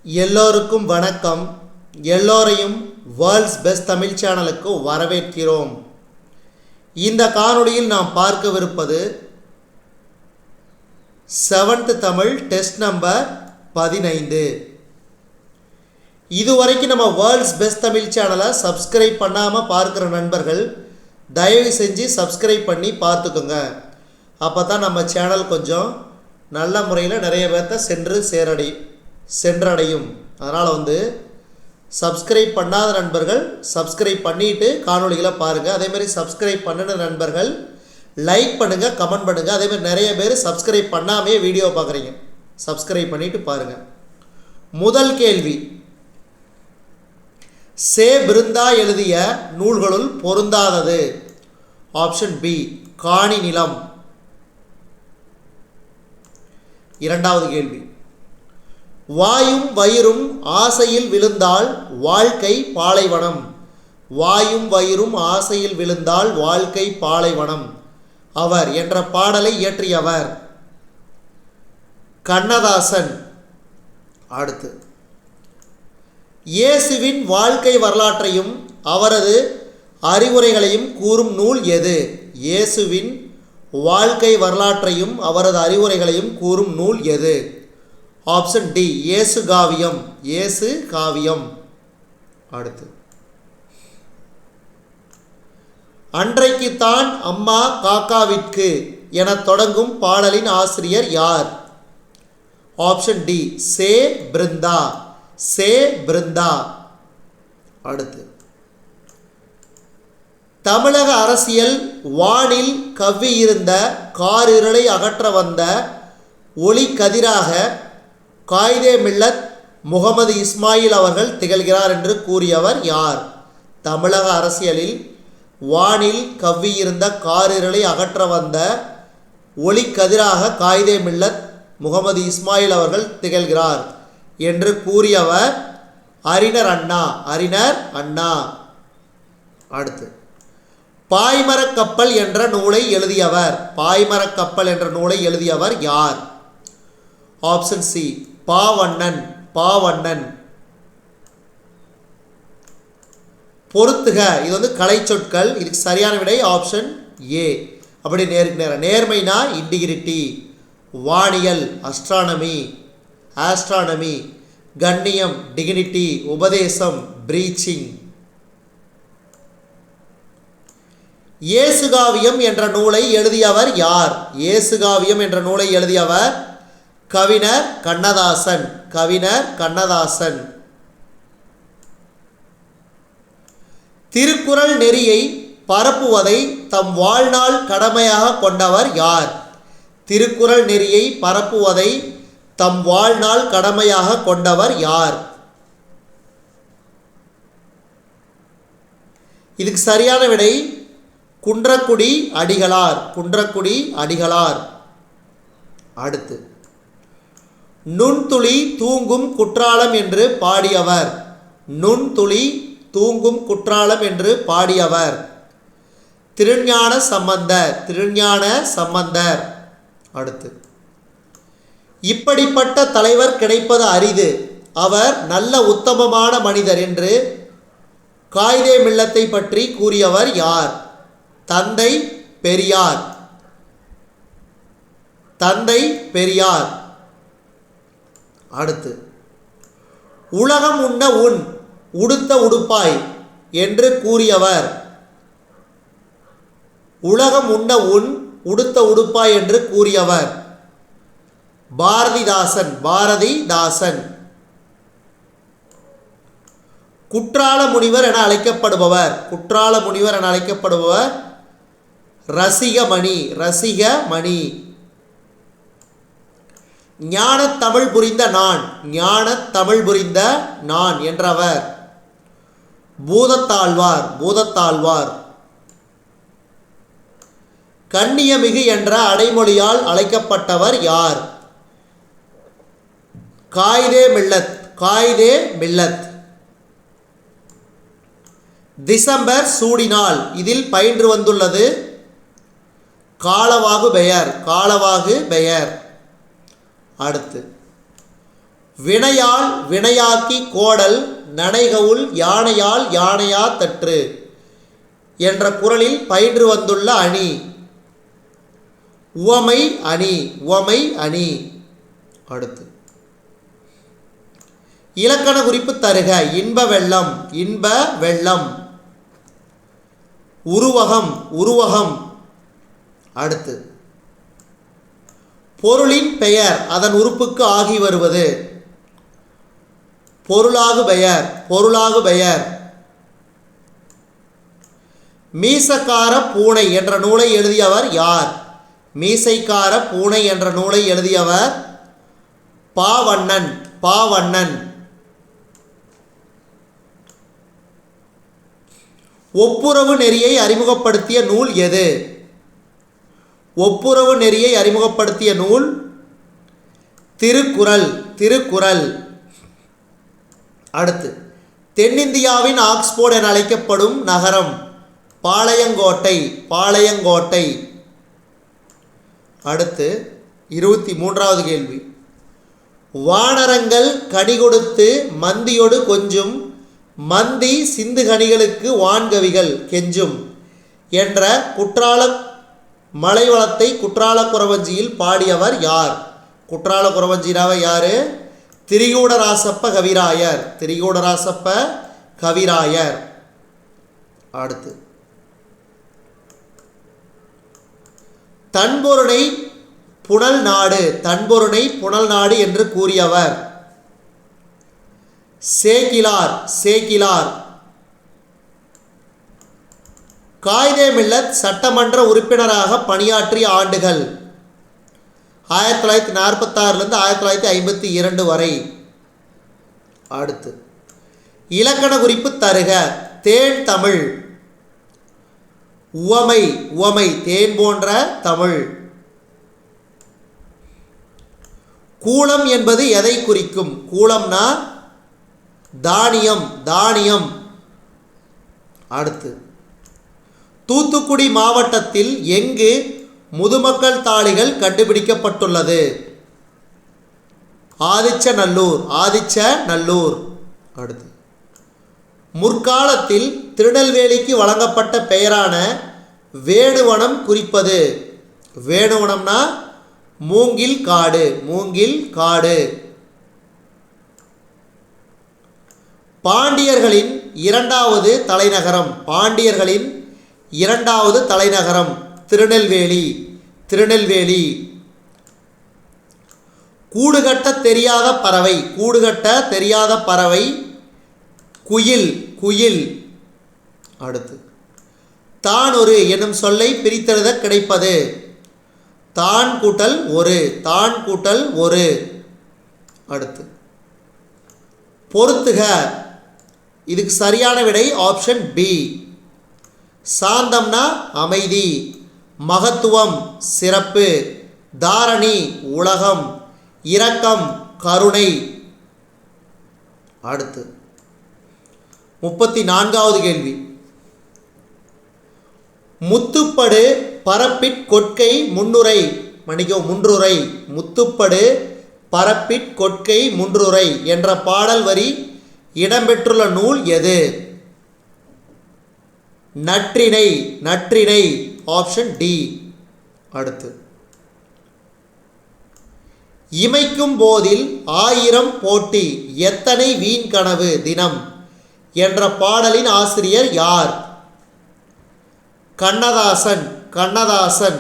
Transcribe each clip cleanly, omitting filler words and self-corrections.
எல்லோருக்கும் வணக்கம். எல்லோரையும் வேர்ல்ட்ஸ் பெஸ்ட் தமிழ் சேனலுக்கு வரவேற்கிறோம். இந்த காணொளியில் நாம் பார்க்கவிருப்பது 7th தமிழ் டெஸ்ட் நம்பர் 15. இதுவரைக்கும் நம்ம வேர்ல்ட்ஸ் பெஸ்ட் தமிழ் சேனலை சப்ஸ்கிரைப் பண்ணாமல் பார்க்குற நண்பர்கள் தயவு செஞ்சு சப்ஸ்கிரைப் பண்ணி பார்த்துக்கோங்க. அப்போ தான் நம்ம சேனல் கொஞ்சம் நல்ல முறையில் நிறைய பேர்த்த சென்றடையும். அதனால் சப்ஸ்கிரைப் பண்ணாத நண்பர்கள் சப்ஸ்கிரைப் பண்ணிவிட்டு காணொளிகளை பாருங்கள். அதேமாதிரி சப்ஸ்கிரைப் பண்ணின நண்பர்கள் லைக் பண்ணுங்கள், கமெண்ட் பண்ணுங்கள். அதேமாதிரி நிறைய பேர் சப்ஸ்கிரைப் பண்ணாமே வீடியோ பார்க்குறீங்க, சப்ஸ்கிரைப் பண்ணிவிட்டு பாருங்கள். முதல் கேள்வி, சே பிருந்தா எழுதிய நூல்களுள் பொருந்தாதது. ஆப்ஷன் பி காணி நிலம். இரண்டாவது கேள்வி, வாயும் வயிறும் ஆசையில் விழுந்தால் வாழ்க்கை பாலைவனம். வாயும் வயிறும் ஆசையில் விழுந்தால் வாழ்க்கை பாலைவனம். அவர் என்ற பாடலை இயற்றியவர் கண்ணதாசன். அடுத்து, இயேசுவின் வாழ்க்கை வரலாற்றையும் அவரது அறிவுரைகளையும் கூறும் நூல் எது? இயேசுவின் வாழ்க்கை வரலாற்றையும் அவரது அறிவுரைகளையும் கூறும் நூல் எது? ஆப்ஷன் டி இயேசு காவியம். இயேசு காவியம். அடுத்து, அன்றைக்குத்தான் அம்மா காக்காவிற்கு என தொடங்கும் பாடலின் ஆசிரியர் யார்? ஆப்ஷன் டி சே பிருந்தா. சே பிருந்தா. அடுத்து, தமிழக அரசியல் வானில் கவ்வியிருந்த காரிருளை அகற்ற வந்த ஒளி கதிராக காயிதே மில்லத் முகமது இஸ்மாயில் அவர்கள் திகழ்கிறார் என்று கூறியவர் யார்? தமிழக அரசியலில் வானில் கவ்வியிருந்த காரிருளை அகற்ற வந்த ஒளி கதிராக காயிதே மில்லத் முகமது இஸ்மாயில் அவர்கள் திகழ்கிறார் என்று கூறியவர் அறிஞர் அண்ணா. அறிஞர் அண்ணா. அடுத்து, பாய்மரக் கப்பல் என்ற நூலை எழுதியவர். பாய்மரக் கப்பல் என்ற நூலை எழுதியவர் யார்? Option C Pavannan. பாவண்ணன். பொறுத்துக. இது கலை சொற்கள். இதுக்கு சரியான விடை ஆப்ஷன் ஏ. அப்படி நேர்மைனா இன்டிகிரிட்டி, வானியல் அஸ்ட்ரானமி, ஆஸ்ட்ரானமி, கண்ணியம் டிகினிட்டி, உபதேசம் பிரீச்சிங். இயேசுகாவியம் என்ற நூலை எழுதியவர் யார்? இயேசுகாவியம் என்ற நூலை எழுதியவர் கவிஞர் கண்ணதாசன். கவிஞர் கண்ணதாசன். திருக்குறள் நெறியை பரப்புவதை தம் வாழ்நாள் கடமையாக கொண்டவர் யார்? திருக்குறள் நெறியை பரப்புவதை தம் வாழ்நாள் கடமையாக கொண்டவர் யார்? இதுக்கு சரியான விடை குன்றக்குடி அடிகளார். குன்றக்குடி அடிகளார். அடுத்து, நுண்துளி தூங்கும் குற்றாலம் என்று பாடியவர். நுண்துளி தூங்கும் குற்றாலம் என்று பாடியவர் திருஞான சம்பந்தர். திருஞான சம்பந்தர். அடுத்து, இப்படிப்பட்ட தலைவர் கிடைப்பது அரிது, அவர் நல்ல உத்தமமான மனிதர் என்று காயிதே மில்லத்தை பற்றி கூறியவர் யார்? தந்தை பெரியார். தந்தை பெரியார். அடுத்து, உலகம் உண்ண உன் உடுத்த உடுப்பாய் என்று கூறியவர். உலகம் உண்ண உன் உடுத்த உடுப்பாய் என்று கூறியவர் பாரதிதாசன். பாரதிதாசன். குற்றால முனிவர் என அழைக்கப்படுபவர். குற்றால முனிவர் என அழைக்கப்படுபவர் ரசிகமணி. ரசிகமணி. ஞானத் தமிழ் புரிந்த நான். ஞானத் தமிழ் புரிந்த நான் என்றவர் பூதத்தாழ்வார். பூதத்தாழ்வார். கண்ணியமிகு என்ற அடைமொழியால் அழைக்கப்பட்டவர் யார்? காயிதே மில்லத். காயிதே மில்லத். டிசம்பர் சூடினால் இதில் பயின்று வந்துள்ளது காலவாகு பெயர். காலவாகு பெயர். அடுத்து, வினையால் வினையாக்கி கோடல் நனைகவுள் யானையால் யானையா தற்று என்ற குறளில் பயின்று வந்துள்ள அணி. உவமை அணி. உவமை அணி. அடுத்து இலக்கண குறிப்பு தருக. இன்ப வெள்ளம். இன்ப வெள்ளம். உருவகம். உருவகம். அடுத்து பொருளின் பெயர் அதன் உறுப்புக்கு ஆகி வருவது. பொருளாகு பெயர். பொருளாகு பெயர். மீசக்கார பூனை என்ற நூலை எழுதியவர் யார்? மீசைக்கார பூனை என்ற நூலை எழுதியவர் பாவண்ணன். பாவண்ணன். ஒப்புரவு நெறியை அறிமுகப்படுத்திய நூல் எது? ஒப்புரவு நெறியை அறிமுகப்படுத்திய நூல் திருக்குறள். திருக்குறள். அடுத்து தென்னிந்தியாவின் ஆக்ஸ்போர்ட் என அழைக்கப்படும் நகரம் பாளையங்கோட்டை. பாளையங்கோட்டை. அடுத்து 23வது கேள்வி. வானரங்கள் கனி கொடுத்து மந்தியோடு கொஞ்சும் மந்தி சிந்து கனிகளுக்கு வான்கவிகள் கெஞ்சும் என்ற குற்றால மலைவளத்தை குற்றால குறவஞ்சியில் பாடியவர் யார்? குற்றால குறவஞ்சினாவை யாரு? திரிகூடராசப்ப கவிராயர். திரிகூடராசப்ப கவிராயர். அடுத்து தன்பொருணை புனல் நாடு. தன்பொருணை புனல் நாடு என்று கூறியவர் சேக்கிலார். சேக்கிலார். காயிதே மில்லத் சட்டமன்ற உறுப்பினராக பணியாற்றிய ஆண்டுகள் 1946 1952 வரை. அடுத்து இலக்கண குறிப்பு தருக. தேன் தமிழ். உவமை. உவமை. தேன் போன்ற தமிழ். கூலம் என்பது எதை குறிக்கும்? கூலம்னா தானியம். தானியம். அடுத்து தூத்துக்குடி மாவட்டத்தில் எங்கு முதுமக்கள் தாழிகள் கண்டுபிடிக்கப்பட்டுள்ளது? ஆதிச்சநல்லூர். ஆதிச்சநல்லூர். அடுத்து முற்காலத்தில் திருநெல்வேலிக்கு வழங்கப்பட்ட பெயரான வேணுவனம் குறிப்பது? வேணுவனம்னா மூங்கில் காடு. மூங்கில் காடு. பாண்டியர்களின் இரண்டாவது தலைநகரம். பாண்டியர்களின் இரண்டாவது தலைநகரம் திருநெல்வேலி. திருநெல்வேலி. கூடுகட்ட தெரியாத பறவை. கூடுகட்ட தெரியாத பறவை குயில். குயில். அடுத்து தான் ஒரு என்னும் சொல்லை பிரித்தெழுத கிடைப்பது? தான் கூட்டல் ஒரு. தான் கூட்டல் ஒரு. அடுத்து பொறுத்துக. இதுக்கு சரியான விடை ஆப்ஷன் பி. சாந்தம்னா அமைதி. மகத்துவம் சிறப்பு. தாரணி உலகம். இரக்கம் கருணை. அடுத்து 34வது கேள்வி. முத்துப்படு பரப்பிற் கொட்கை முன்னுரை. முன்றுரை. முத்துப்படு பரப்பிற் கொட்கை முன்றுரை என்ற பாடல் வரி இடம்பெற்றுள்ள நூல் எது? நற்றிணை. நற்றிணை. Option D. அடுத்து இமைக்கும் போதில் 1000 போட்டி எத்தனை வீண் கனவு தினம் என்ற பாடலின் ஆசிரியர் யார்? கண்ணதாசன். கண்ணதாசன்.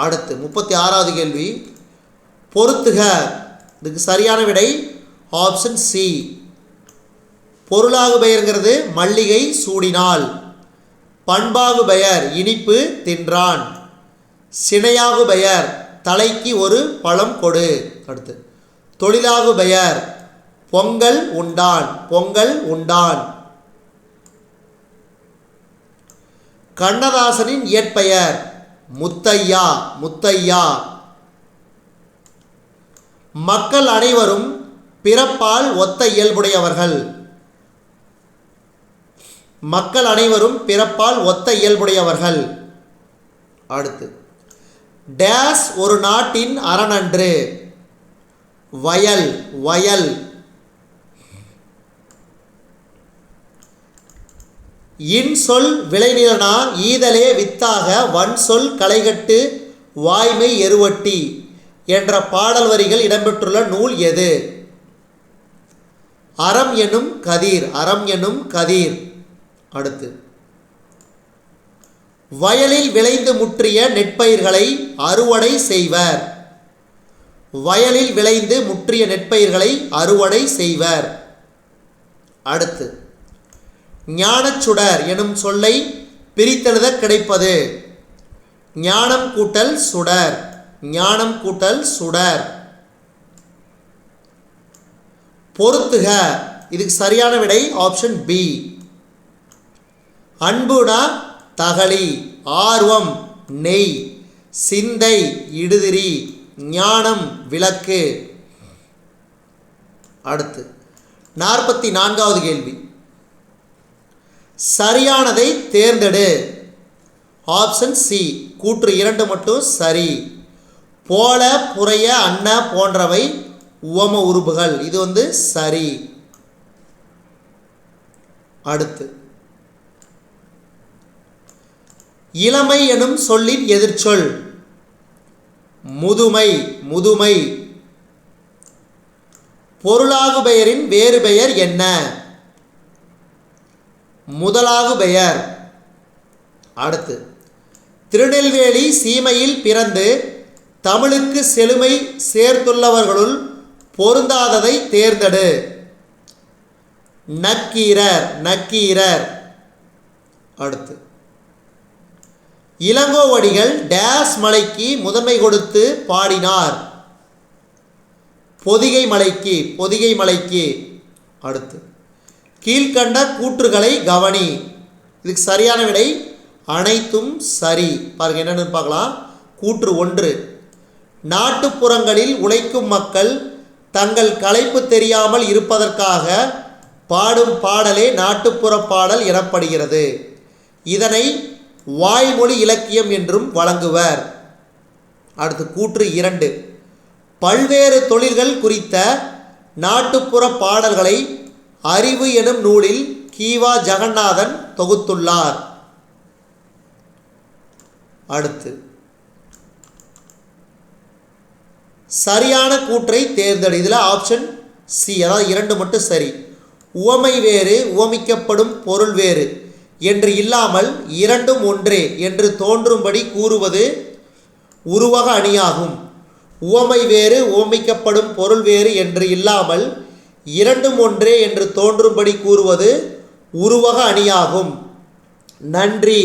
அடுத்து 36வது கேள்வி. பொறுத்துக. இதுக்கு சரியான விடை ஆப்ஷன் சி. பொருளாகு பெயர்ங்கிறது மல்லிகை சூடினாள். பண்பாகு பெயர் இனிப்பு தின்றான். சினையாகு பெயர் தலைக்கு ஒரு பழம் கொடு. அடுத்து தொழிலாகு பெயர் பொங்கல் உண்டான். பொங்கல் உண்டான். கண்ணதாசனின் இயற்பெயர் முத்தையா. முத்தையா. மக்கள் அனைவரும் பிறப்பால் ஒத்த இயல்புடையவர்கள். மக்கள் அனைவரும் பிறப்பால் ஒத்த இயல்புடையவர்கள். அடுத்து டேஸ் ஒரு நாட்டின் அரணன்று. வயல் வயல். இன்சொல் விளைநிலனா ஈதலே வித்தாக வன்சொல் களைகட்டு வாய்மை எருவட்டி என்ற பாடல் வரிகள் இடம்பெற்றுள்ள நூல் எது? அறம் எனும் கதிர். அறம் எனும் கதிர். அடுத்து, வயலில் விளைந்து முற்றிய நெற்பயிர்களை அறுவடை செய்வர். வயலில் விளைந்து முற்றிய நெற்பயிர்களை அறுவடை செய்வர். அடுத்து, ஞானச்சுடர் எனும் சொல்லை பிரித்தெழுத கிடைப்பது. ஞானம் கூட்டல் சுடர். ஞானம் கூட்டல் சுடர். பொருத்துக. இதுக்கு சரியான விடை ஆப்ஷன் பி. அன்புனா தகளி, ஆர்வம் நெய், சிந்தை இடுதிரி, ஞானம் விளக்கு. அடுத்து 44வது கேள்வி. சரியானதை தேர்ந்தெடு. Option C. கூற்று 2 மட்டும் சரி. போல புறைய அன்ன போன்றவை உவம உருபுகள். இது சரி. அடுத்து, இளமை எனும் சொல்லின் எதிர்ச்சொல். முதுமை முதுமை. பொருளாகு பெயரின் வேறு பெயர் என்ன? முதலாகு பெயர். அடுத்து, திருநெல்வேலி சீமையில் பிறந்து தமிழுக்கு செழுமை சேர்த்துள்ளவர்களுள் பொருந்தாததை தேர்ந்தெடு. நக்கீரர் நக்கீரர். அடுத்து, இளங்கோவடிகள் டேஸ் மலைக்கு முதன்மை கொடுத்து பாடினார். பொதிகை மலைக்கு பொதிகை மலைக்கு. அடுத்து, கீழ்கண்ட கூற்றுகளை கவனி. இதுக்கு சரியான விடை அனைத்தும் சரி. பாருங்க என்னன்னு பார்க்கலாம். கூற்று 1, நாட்டுப்புறங்களில் உழைக்கும் மக்கள் தங்கள் களைப்பு தெரியாமல் இருப்பதற்காக பாடும் பாடலே நாட்டுப்புற பாடல் எனப்படுகிறது. இதனை வாய்மொழி இலக்கியம் என்றும் வழங்குவர். அடுத்து, கூற்று 2, பல்வேறு தொழில்கள் குறித்த நாட்டுப்புற பாடல்களை அறிவு எனும் நூலில் கீவா ஜெகநாதன் தொகுத்துள்ளார். அடுத்து, சரியான கூற்றை தேர்ந்தெடு. இதில் ஆப்ஷன் சி, அதாவது 2 மட்டும் சரி. உவமை வேறு உவமிக்கப்படும் பொருள் வேறு என்று இல்லாமல் இரண்டும் ஒன்றே என்று தோன்றும்படி கூறுவது உருவக அணியாகும். உவமை வேறு உவமிக்கப்படும் பொருள் வேறு என்று இல்லாமல் இரண்டும் ஒன்றே என்று தோன்றும்படி கூறுவது உருவக அணியாகும். நன்றி.